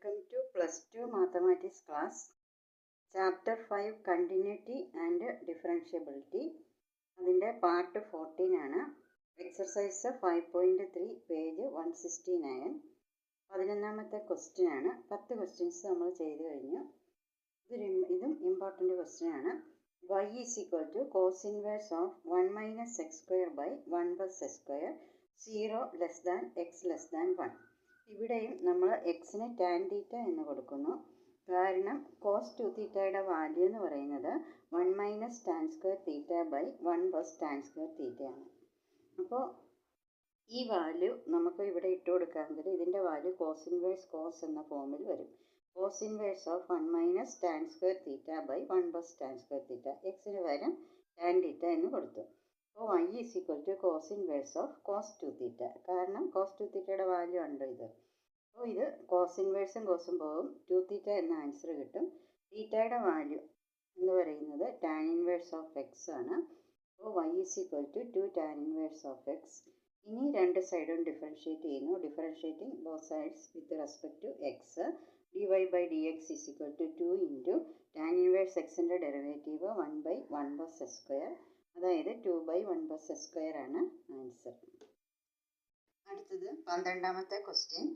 Welcome to +2 Mathematics class, Chapter 5 Continuity and Differentiability. അതിൻ്റെ part 14 ആണ്. Exercise 5.3 page 169. 11ാമത്തെ question ആണ്. 10 questions നമ്മൾ ചെയ്ത് കഴിഞ്ഞു. ഇതും ഇമ്പോർട്ടൻ്റ് ക്വസ്റ്റ്യൻ ആണ്. y is equal to cos inverse of 1 minus x square by 1 plus x square 0 less than x less than 1. ഇവിടെയും നമ്മൾ എക്സിന് ടാൻ തീറ്റ എന്ന് കൊടുക്കുന്നു. കാരണം കോസ് 2 തീറ്റയുടെ വാല്യൂ എന്ന് പറയുന്നത് 1 minus tan square theta by 1 plus tan square തീറ്റയാണ്. അപ്പോൾ ഈ വാല്യൂ നമുക്ക് ഇവിടെ ഇട്ട് കൊടുക്കാമെങ്കിൽ ഇതിൻ്റെ വാല്യൂ കോസ് ഇൻവേഴ്സ് കോസ് എന്ന ഫോമിൽ വരും. Cos inverse of 1 minus tan square theta by 1 plus tan square theta, എക്സിന് പകരം ടാൻ തീറ്റ എന്ന് കൊടുത്തു. അപ്പോൾ y is equal to cos inverse of cos 2 theta. കാരണം കോസ് 2 തീറ്റയുടെ വാല്യൂ ഉണ്ടോ ഇത്. അപ്പോൾ ഇത് കോസ് ഇൻവേഴ്സും കോസും പോകും, 2 തീറ്റ എന്ന ആൻസർ കിട്ടും. തീറ്റയുടെ വാല്യൂ എന്ന് പറയുന്നത് ടാൻ ഇൻവേഴ്സ് ഓഫ് എക്സ് ആണ്. അപ്പോൾ y is equal to 2 tan inverse of x. ഇനി രണ്ട് സൈഡും ഡിഫറൻഷ്യേറ്റ് ചെയ്യുന്നു. Differentiating both sides with respect to x. dy by d x is equal to 2 into tan inverse എക്സിൻ്റെ derivative 1 by 1 plus x square, അതായത് 2 by 1 plus x square ആണ് answer. അടുത്തത് 12ാമത്തെ question.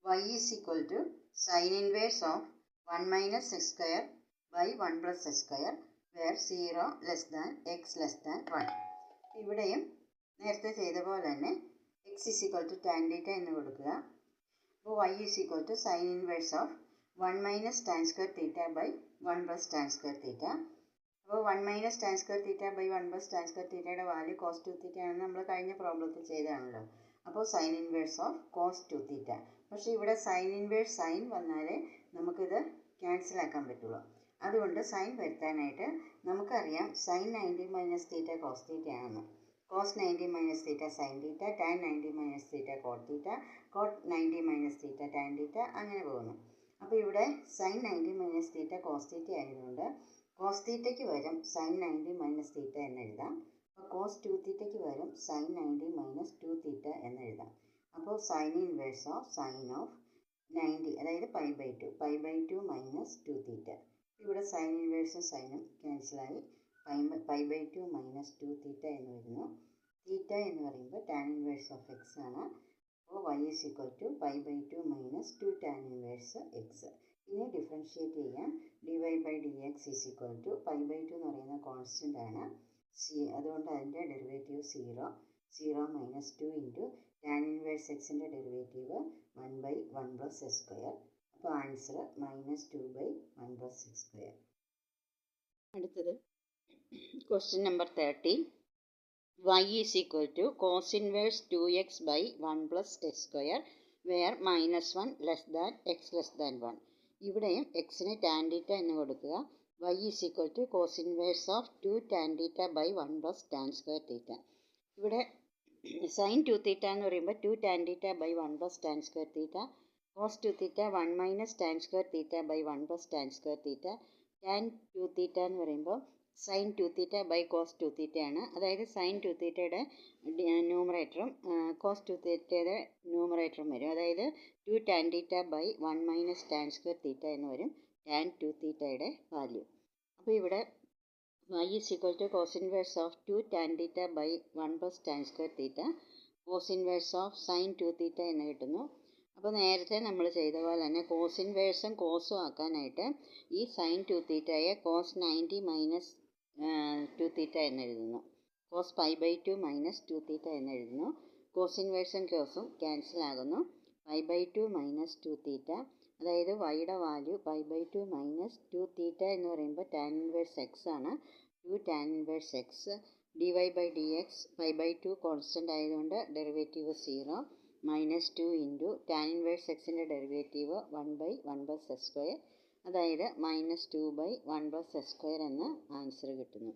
y is equal to sin inverse of 1 minus x square by 1 plus x square where 0 less than x less than 1. ഇവിടെയും നേരത്തെ ചെയ്ത പോലെ തന്നെ x is equal to tan theta എന്ന് കൊടുക്കുക. അപ്പോൾ y is equal to sin inverse of 1 minus tan square theta by 1 plus tan square theta. അപ്പോൾ 1 minus tan square theta by 1 plus tan square theta value cos 2 theta ആണെന്ന് നമ്മൾ കഴിഞ്ഞ പ്രോബ്ലത്തിൽ ചെയ്തതാണല്ലോ. അപ്പോൾ sine inverse of cos 2 തീറ്റ. പക്ഷേ ഇവിടെ sine inverse sign വന്നാലേ നമുക്കിത് cancel ആക്കാൻ പറ്റുള്ളൂ. അതുകൊണ്ട് സൈൻ വരുത്താനായിട്ട് നമുക്കറിയാം sine 90 minus theta cos theta ആണെന്ന്. Cos 90 minus theta sine theta, tan 90 minus theta cot theta, cot 90 minus theta tan theta, അങ്ങനെ പോകുന്നു. അപ്പോൾ ഇവിടെ sine 90 minus theta cos theta ആയതുകൊണ്ട് കോസ് തീറ്റയ്ക്ക് പകരം സൈൻ 90 മൈനസ് തീറ്റ എന്ന് എഴുതാം. അപ്പോൾ കോസ് 2 തീറ്റയ്ക്ക് പകരം സൈൻ 90 മൈനസ് 2 തീറ്റ എന്ന് എഴുതാം. അപ്പോൾ sine inverse of sine of 90, അതായത് പൈ ബൈ 2 മൈനസ് 2 തീറ്റ. ഇവിടെ sign ഇൻവേഴ്സും സൈനും ക്യാൻസലായി pi by 2 minus 2 theta എന്ന് വരുന്നു. തീറ്റ എന്ന് പറയുമ്പോൾ ടാൻ ഇൻവേഴ്സ് ഓഫ് എക്സ് ആണ്. അപ്പോൾ y is equal to pi by 2 minus 2 tan inverse x. ഇനി ഡിഫറൻഷ്യേറ്റ് ചെയ്യാം. dy by d x is equal to pi by 2 എന്ന് പറയുന്ന കോൺസ്റ്റൻ്റ് ആണ്, അതുകൊണ്ട് അതിൻ്റെ derivative 0 minus 2 into tan inverse എക്സിൻ്റെ derivative 1 by 1 plus x square. അപ്പോൾ answer minus 2 by 1 plus x square. അടുത്തത് question number 13. y is equal to cos inverse 2x by 1 plus x square where minus 1 less than x less than 1. ഇവിടെയും എക്സിന് tan theta എന്ന് കൊടുക്കുക. y is equal to cos inverse of 2 tan theta by 1 plus tan square theta. ഇവിടെ sine 2 theta എന്ന് പറയുമ്പോൾ 2 tan theta by 1 plus tan square theta, cos 2 theta 1 minus tan square theta by 1 plus tan square theta, tan 2 theta എന്ന് പറയുമ്പോൾ sign 2 theta by cos 2 തീറ്റയാണ്. അതായത് sign 2 തീറ്റയുടെ ന്യൂമറേറ്ററും cos 2 തീറ്റയുടെ ന്യൂമറേറ്ററും വരും. അതായത് 2 tan theta by 1 minus tan square theta എന്ന് വരും ടാൻ 2 തീറ്റയുടെ വാല്യൂ. അപ്പോൾ ഇവിടെ y is equal to cos inverse of 2 tan theta by 1 plus tan square theta, cos inverse of sin 2 theta എന്ന് കിട്ടുന്നു. അപ്പോൾ നേരത്തെ നമ്മൾ ചെയ്ത പോലെ തന്നെ കോസ് ഇൻവേഴ്സും കോസും ആക്കാനായിട്ട് ഈ സൈൻ 2 തീറ്റയെ കോസ് 90 മൈനസ് 2 തീറ്റ എന്ന് എഴുതുന്നു. Cos pi by 2 minus 2 theta എന്ന് എഴുതുന്നു. കോസ് ഇൻവേഴ്സും കോസും ക്യാൻസൽ ആകുന്നു. പൈ ബൈ 2 മൈനസ് 2 തീറ്റ, അതായത് വൈയുടെ value pi by 2 minus 2 theta എന്ന് പറയുമ്പോൾ ടാൻ ഇൻവേഴ്സ് എക്സ് ആണ്. 2 tan inverse x. dy by d x pi by 2 constant ആയതുകൊണ്ട് derivative 0 minus 2 into tan inverse എക്സിൻ്റെ derivative 1 by 1 plus x square, അതായത് minus 2 by 1 plus x square എന്ന answer കിട്ടുന്നു.